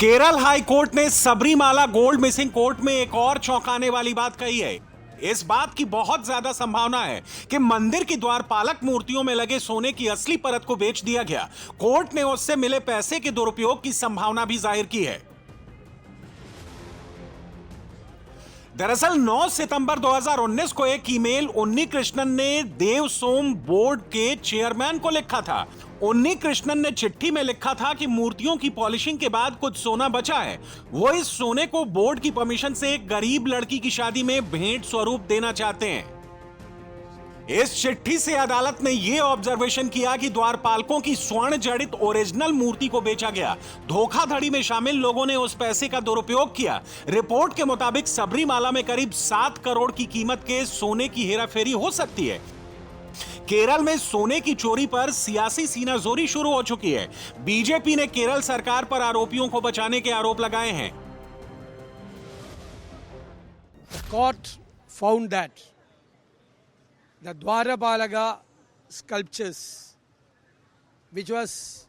Kerala high court ने Sabarimala gold missing court में एक और चौंकाने वाली बात कही है। इस बात की बहुत ज्यादा संभावना है कि मंदिर की द्वारपालक मूर्तियों में लगे सोने की असली परत को बेच दिया गया। कोर्ट ने उससे मिले पैसे के दुरुपयोग की संभावना भी जाहिर की है। दरअसल 9 सितंबर 2019 को एक ईमेल उन्नी कृष्णन ने देवसोम बोर्ड के चेयरमैन को लिखा था। उन्नी कृष्णन ने चिट्ठी में लिखा था कि मूर्तियों की पॉलिशिंग के बाद कुछ सोना बचा है, वो इस सोने को बोर्ड की परमिशन से एक गरीब लड़की की शादी में भेंट स्वरूप देना चाहते हैं। इस चिट्ठी से अदालत ने यह ऑब्जर्वेशन किया कि द्वारपालकों की स्वर्ण जड़ित ओरिजिनल मूर्ति को बेचा गया। धोखाधड़ी में शामिल लोगों ने उस पैसे का दुरुपयोग किया। रिपोर्ट के मुताबिक सबरीमाला में करीब 7 करोड़ की कीमत के सोने की हेराफेरी हो सकती है। केरल में सोने की चोरी पर सियासी सीनाजोरी शुरू हो चुकी है। बीजेपी ने केरल सरकार पर आरोपियों को बचाने के आरोप लगाए हैं। Court found that the Dwarapalaga sculptures, which was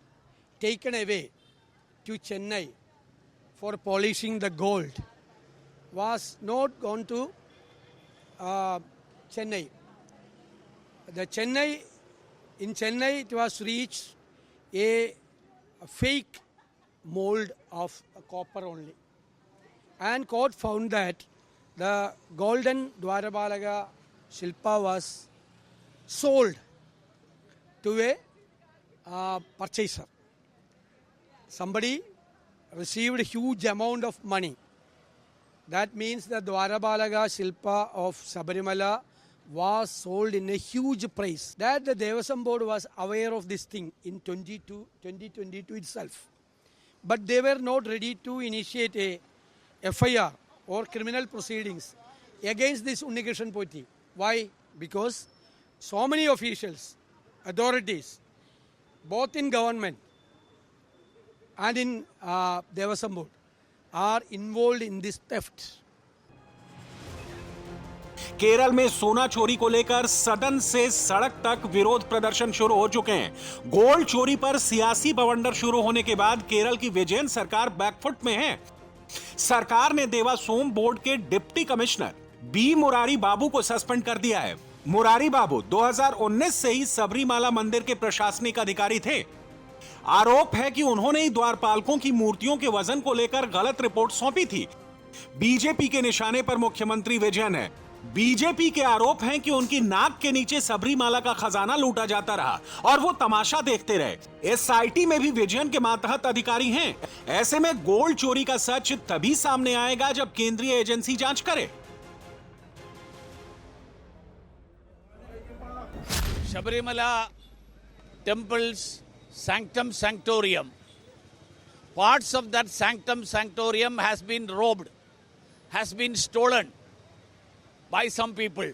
taken away to Chennai for polishing the gold, was not gone to Chennai. In Chennai it was reached a fake mold of copper only. And court found that the golden Dwarapalaga Shilpa was sold to a purchaser. Somebody received a huge amount of money. That means the Dwarapalaga Shilpa of Sabarimala was sold in a huge price. That the Devasam board was aware of this thing in 2022 itself. But they were not ready to initiate a FIR or criminal proceedings against this Unnikrishan Poti. Why? Because so many officials, authorities, both in government and in Devasam board, are involved in this theft. Kerala में सोना चोरी को लेकर सदन से सड़क तक विरोध प्रदर्शन शुरू हो चुके हैं। गोल्ड चोरी पर सियासी बवंडर शुरू होने के बाद केरल की विजयन सरकार बैकफुट में है। सरकार ने देवासोम बोर्ड के डिप्टी कमिश्नर बी मुरारी बाबू को सस्पेंड कर दिया है। मुरारी बाबू 2019 से ही सबरीमाला मंदिर के प्रशासनिक अधिकारी थे। आरोप है कि उन्होंने ही द्वारपालकों की मूर्तियों के वजन को लेकर गलत रिपोर्ट सौंपी थी। बीजेपी के निशाने पर मुख्यमंत्री विजयन है। बीजेपी के आरोप हैं कि उनकी नाक के नीचे सबरीमाला का खजाना लूटा जाता रहा और वो तमाशा देखते रहे। एसआईटी में भी विजयन के मातहत अधिकारी हैं। ऐसे में गोल्ड चोरी का सच तभी सामने आएगा जब केंद्रीय एजेंसी जांच करे। Shabarimala temple's sanctum sanctorium. Parts of that sanctum sanctorium has been robbed, has been stolen by some people.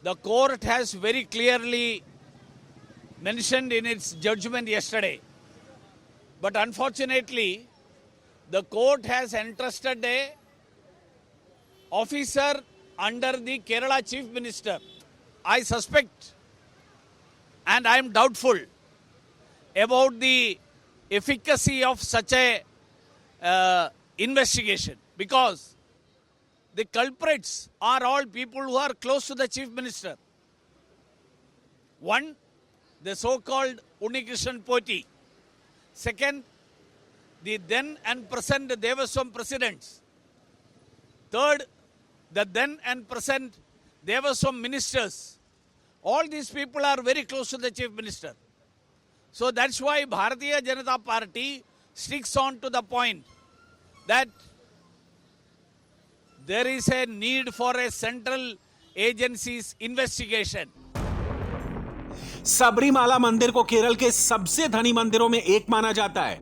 The court has very clearly mentioned in its judgment yesterday. But unfortunately, the court has entrusted a officer under the Kerala Chief Minister. I suspect and I am doubtful about the efficacy of such a investigation, because the culprits are all people who are close to the Chief Minister. One, the so-called Unnikrishan Poti. Second, the then and present Devaswam presidents. Third, the then and present Devaswam ministers. All these people are very close to the Chief Minister. So that's why Bharatiya Janata Party sticks on to the point that there is a need for a central agency's investigation. Sabarimala मंदिर को केरल के सबसे धनी मंदिरों में एक माना जाता है।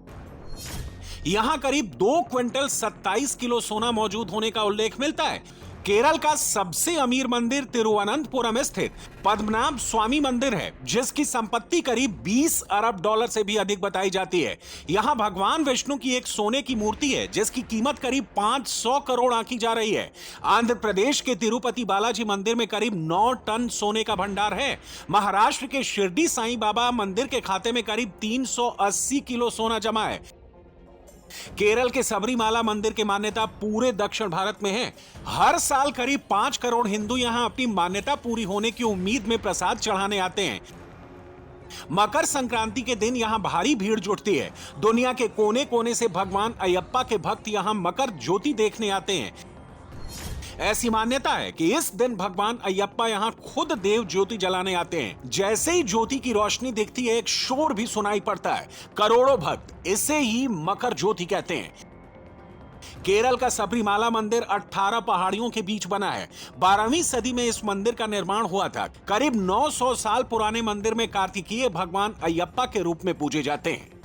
यहां करीब 2 क्विंटल 27 किलो सोना मौजूद होने का उल्लेख मिलता है। केरल का सबसे अमीर मंदिर तिरुवनंतपुरम स्थित पद्मनाभ स्वामी मंदिर है, जिसकी संपत्ति करीब 20 अरब डॉलर से भी अधिक बताई जाती है। यहां भगवान विष्णु की एक सोने की मूर्ति है, जिसकी कीमत करीब 500 करोड़ आंकी जा रही है। आंध्र प्रदेश के तिरुपति बालाजी मंदिर में करीब 9 टन सोने का भंडार है। महाराष्ट्र के शिरडी साईं बाबा मंदिर के खाते में करीब 380 किलो सोना जमा है। केरल के सबरीमाला मंदिर की मान्यता पूरे दक्षिण भारत में है। हर साल करीब 5 करोड़ हिंदू यहां अपनी मान्यता पूरी होने की उम्मीद में प्रसाद चढ़ाने आते हैं। मकर संक्रांति के दिन यहां भारी भीड़ जुटती है। दुनिया के कोने कोने से भगवान अयप्पा के भक्त यहां मकर ज्योति देखने आते हैं। ऐसी मान्यता है कि इस दिन भगवान अयप्पा यहां खुद देव ज्योति जलाने आते हैं। जैसे ही ज्योति की रोशनी दिखती है, एक शोर भी सुनाई पड़ता है। करोड़ों भक्त इसे ही मकर ज्योति कहते हैं। केरल का सबरीमाला मंदिर 18 पहाड़ियों के बीच बना है। 12वीं सदी में इस मंदिर का निर्माण हुआ था। करीब 900 साल पुराने मंदिर में कार्तिकेय भगवान अयप्पा के रूप में पूजे जाते हैं।